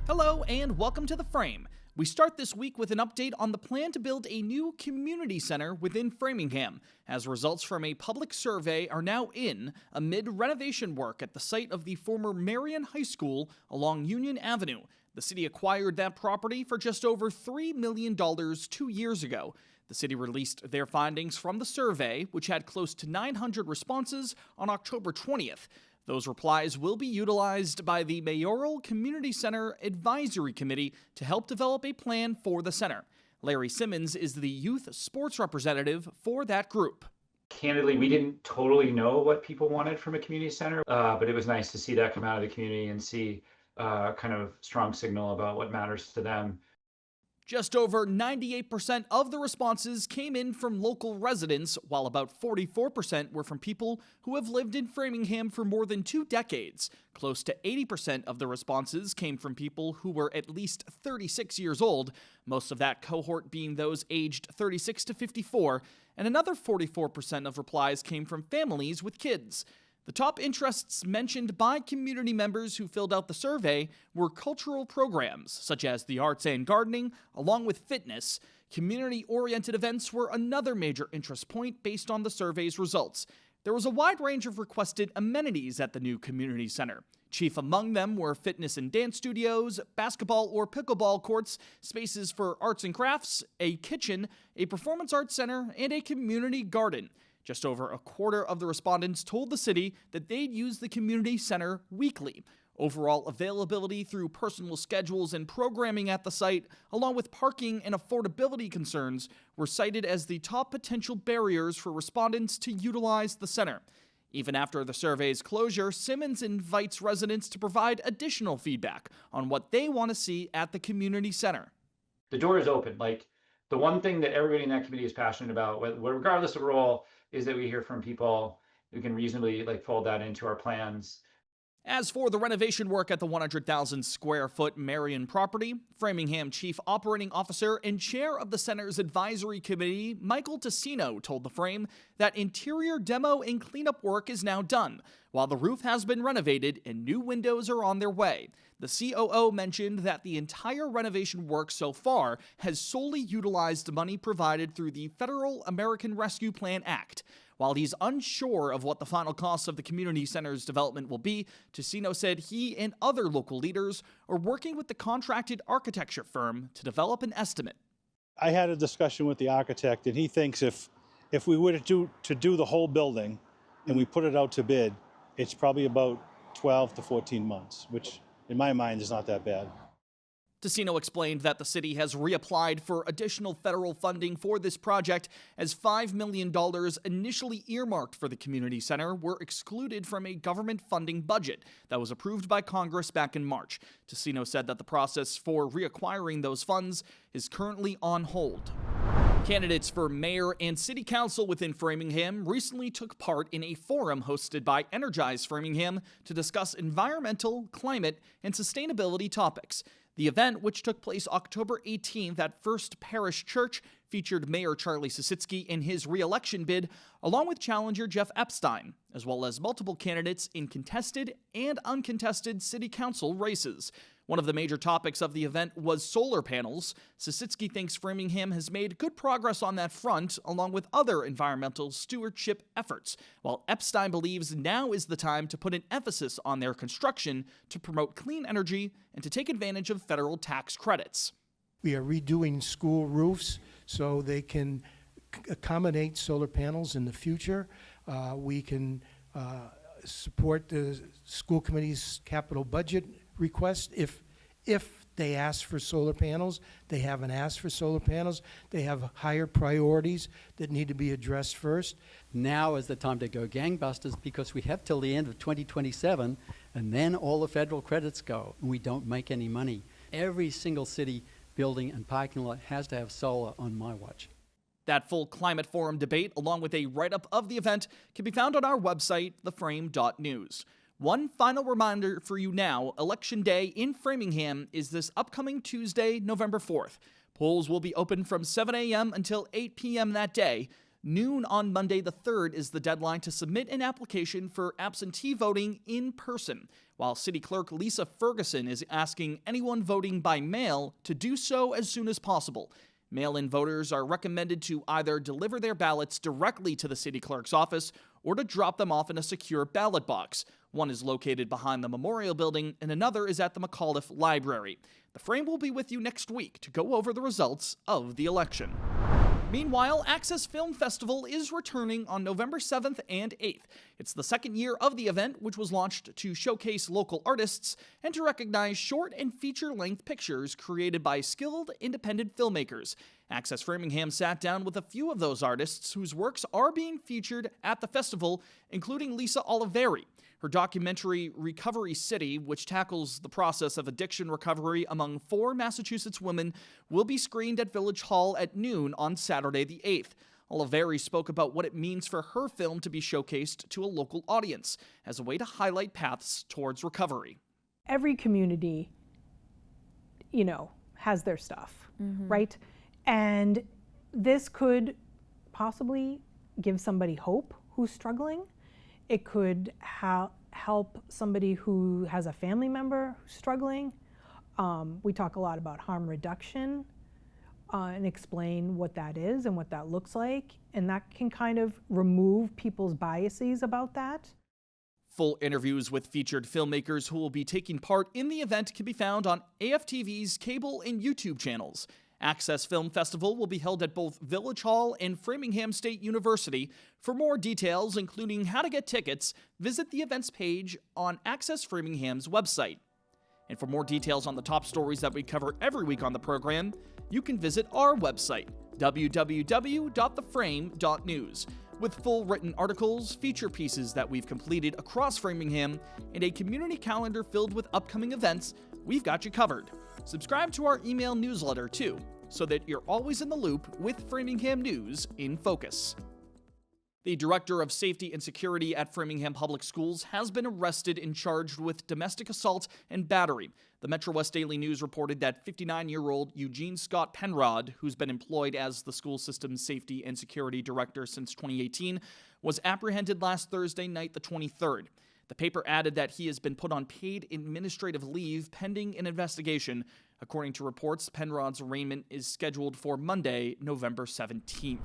Hello and welcome to The Frame. We start this week with an update on the plan to build a new community center within Framingham, as results from a public survey are now in amid renovation work at the site of the former Marion High School along Union Avenue. The city acquired that property for just over $3 million 2 years ago. The city released their findings from the survey, which had close to 900 responses, on October 20th. Those replies will be utilized by the Mayoral Community Center Advisory Committee to help develop a plan for the center. Larry Simmons is the youth sports representative for that group. Candidly, we didn't totally know what people wanted from a community center, but it was nice to see that come out of the community and see kind of strong signal about what matters to them. Just over 98% of the responses came in from local residents, while about 44% were from people who have lived in Framingham for more than 2 decades. Close to 80% of the responses came from people who were at least 36 years old, most of that cohort being those aged 36 to 54, and another 44% of replies came from families with kids. The top interests mentioned by community members who filled out the survey were cultural programs, such as the arts and gardening, along with fitness. Community-oriented events were another major interest point based on the survey's results. There was a wide range of requested amenities at the new community center. Chief among them were fitness and dance studios, basketball or pickleball courts, spaces for arts and crafts, a kitchen, a performance arts center, and a community garden. Just over a quarter of the respondents told the city that they'd use the community center weekly. Overall availability through personal schedules and programming at the site, along with parking and affordability concerns, were cited as the top potential barriers for respondents to utilize the center. Even after the survey's closure, Simmons invites residents to provide additional feedback on what they want to see at the community center. The door is open. The one thing that everybody in that committee is passionate about, regardless of role, is that we hear from people who can reasonably fold that into our plans. As for the renovation work at the 100,000 square foot Marion property, Framingham Chief Operating Officer and Chair of the Center's Advisory Committee, Michael Tassino, told The Frame that interior demo and cleanup work is now done, while the roof has been renovated and new windows are on their way. The COO mentioned that the entire renovation work so far has solely utilized money provided through the Federal American Rescue Plan Act. While he's unsure of what the final cost of the community center's development will be, Tassino said he and other local leaders are working with the contracted architecture firm to develop an estimate. I had a discussion with the architect, and he thinks if we were to do the whole building and we put it out to bid, it's probably about 12 to 14 months, which in my mind is not that bad. Tassino explained that the city has reapplied for additional federal funding for this project, as $5 million initially earmarked for the community center were excluded from a government funding budget that was approved by Congress back in March. Tassino said that the process for reacquiring those funds is currently on hold. Candidates for mayor and city council within Framingham recently took part in a forum hosted by Energize Framingham to discuss environmental, climate, and sustainability topics. The event, which took place October 18th at First Parish Church, featured Mayor Charlie Sositsky in his re-election bid, along with challenger Jeff Epstein, as well as multiple candidates in contested and uncontested city council races. One of the major topics of the event was solar panels. Sositsky thinks Framingham has made good progress on that front, along with other environmental stewardship efforts, while Epstein believes now is the time to put an emphasis on their construction to promote clean energy and to take advantage of federal tax credits. We are redoing school roofs so they can accommodate solar panels in the future. We can support the school committee's capital budget request if they ask for solar panels. They haven't asked for solar panels. They have higher priorities that need to be addressed first. Now is the time to go gangbusters, because we have till the end of 2027, and then all the federal credits go and we don't make any money. Every single city building and parking lot has to have solar on my watch. That full climate forum debate, along with a write-up of the event, can be found on our website, theframe.news. One final reminder for you now, Election Day in Framingham is this upcoming Tuesday, November 4th. Polls will be open from 7 a.m. until 8 p.m. that day. Noon on Monday the 3rd is the deadline to submit an application for absentee voting in person, while City Clerk Lisa Ferguson is asking anyone voting by mail to do so as soon as possible. Mail-in voters are recommended to either deliver their ballots directly to the city clerk's office or to drop them off in a secure ballot box. One is located behind the Memorial Building and another is at the McAuliffe Library. The Frame will be with you next week to go over the results of the election. Meanwhile, Access Film Festival is returning on November 7th and 8th. It's the second year of the event, which was launched to showcase local artists and to recognize short and feature-length pictures created by skilled, independent filmmakers. Access Framingham sat down with a few of those artists whose works are being featured at the festival, including Lisa Oliveri. Her documentary, Recovery City, which tackles the process of addiction recovery among 4 Massachusetts women, will be screened at Village Hall at noon on Saturday the 8th. Oliveri spoke about what it means for her film to be showcased to a local audience as a way to highlight paths towards recovery. Every community, has their stuff, right? And this could possibly give somebody hope who's struggling. It could help somebody who has a family member who's struggling. We talk a lot about harm reduction and explain what that is and what that looks like. And that can kind of remove people's biases about that. Full interviews with featured filmmakers who will be taking part in the event can be found on AFTV's cable and YouTube channels. Access Film Festival will be held at both Village Hall and Framingham State University. For more details, including how to get tickets, visit the events page on Access Framingham's website. And for more details on the top stories that we cover every week on the program, you can visit our website, www.theframe.news. With full written articles, feature pieces that we've completed across Framingham, and a community calendar filled with upcoming events, we've got you covered. Subscribe to our email newsletter, too, so that you're always in the loop with Framingham News in Focus. The Director of Safety and Security at Framingham Public Schools has been arrested and charged with domestic assault and battery. The Metro West Daily News reported that 59-year-old Eugene Scott Penrod, who's been employed as the school system's Safety and Security Director since 2018, was apprehended last Thursday night, the 23rd. The paper added that he has been put on paid administrative leave pending an investigation. According to reports, Penrod's arraignment is scheduled for Monday, November 17th.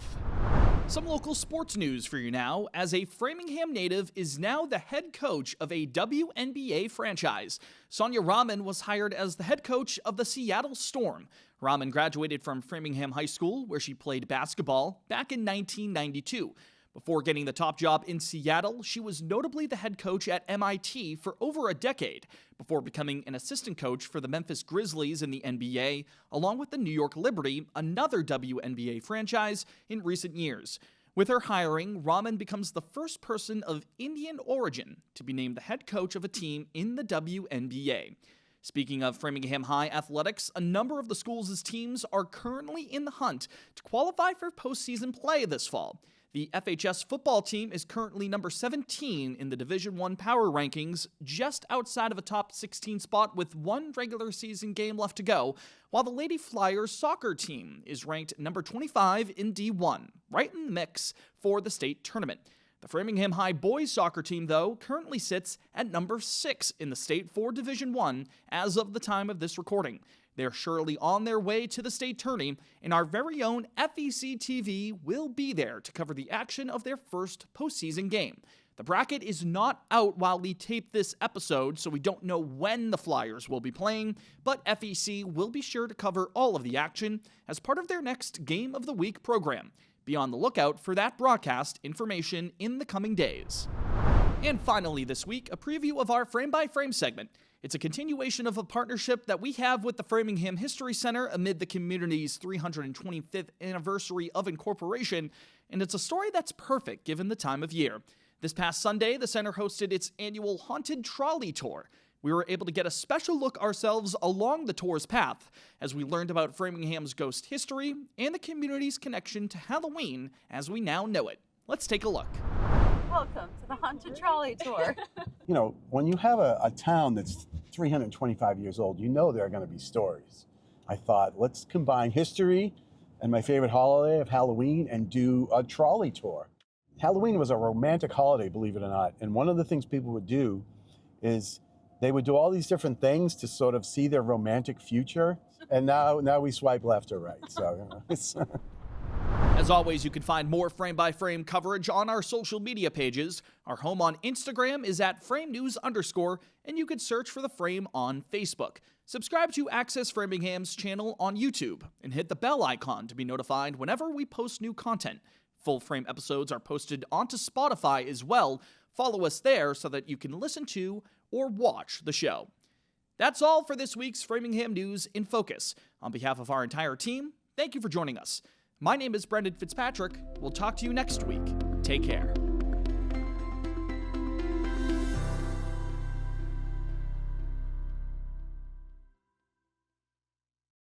Some local sports news for you now, as a Framingham native is now the head coach of a WNBA franchise. Sonia Rahman was hired as the head coach of the Seattle Storm. Rahman graduated from Framingham High School, where she played basketball, back in 1992. Before getting the top job in Seattle, she was notably the head coach at MIT for over a decade, before becoming an assistant coach for the Memphis Grizzlies in the NBA, along with the New York Liberty, another WNBA franchise, in recent years. With her hiring, Rahman becomes the first person of Indian origin to be named the head coach of a team in the WNBA. Speaking of Framingham High athletics, a number of the school's teams are currently in the hunt to qualify for postseason play this fall. The FHS football team is currently number 17 in the Division I power rankings, just outside of a top 16 spot with one regular season game left to go, while the Lady Flyers soccer team is ranked number 25 in D1, right in the mix for the state tournament. The Framingham High boys soccer team, though, currently sits at number 6 in the state for Division I as of the time of this recording. They're surely on their way to the state tourney, and our very own FEC TV will be there to cover the action of their first postseason game. The bracket is not out while we tape this episode, so we don't know when the Flyers will be playing, but FEC will be sure to cover all of the action as part of their next Game of the Week program. Be on the lookout for that broadcast information in the coming days. And finally this week, a preview of our frame-by-frame segment. It's a continuation of a partnership that we have with the Framingham History Center amid the community's 325th anniversary of incorporation, and it's a story that's perfect given the time of year. This past Sunday, the center hosted its annual Haunted Trolley Tour. We were able to get a special look ourselves along the tour's path as we learned about Framingham's ghost history and the community's connection to Halloween as we now know it. Let's take a look. Welcome to the Haunted Trolley Tour. You know, when you have a town that's 325 years old, you know there are going to be stories. I thought, let's combine history and my favorite holiday of Halloween and do a trolley tour. Halloween was a romantic holiday, believe it or not. And one of the things people would do is they would do all these different things to sort of see their romantic future. And now we swipe left or right. So, you know, it's As always, you can find more frame-by-frame coverage on our social media pages. Our home on Instagram is at @FrameNews_, and you can search for The Frame on Facebook. Subscribe to Access Framingham's channel on YouTube, and hit the bell icon to be notified whenever we post new content. Full Frame episodes are posted onto Spotify as well. Follow us there so that you can listen to or watch the show. That's all for this week's Framingham News in Focus. On behalf of our entire team, thank you for joining us. My name is Brendan Fitzpatrick. We'll talk to you next week. Take care.